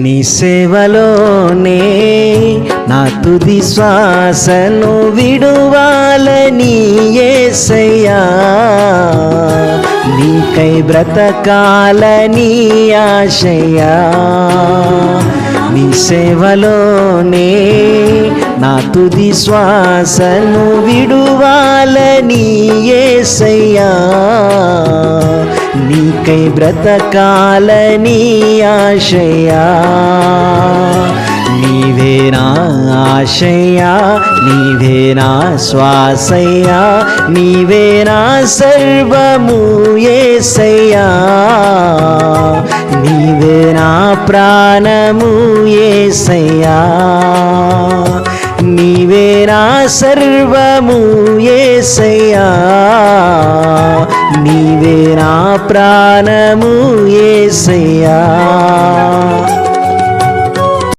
నీ సేవలోనే నా తుది శ్వాసను విడువాలని యేసయ్యా, నీకై బ్రతకాలని ఆశయ్యా. నీ సేవలోనే నా తుది శ్వాసను విడువాలని యేసయ్యా, నీకై బ్రతకాలని ఆశయ్యా. నీవే నా ఆశయ్యా, నీవే నా శ్వాసయ్యా, నీవే నా సర్వము యేసయ్యా, నీవే నా ప్రాణము యేసయ్యా, నీవే నా సర్వము యేసయ్యా, నీవే నా ప్రాణము యేసయ్యా.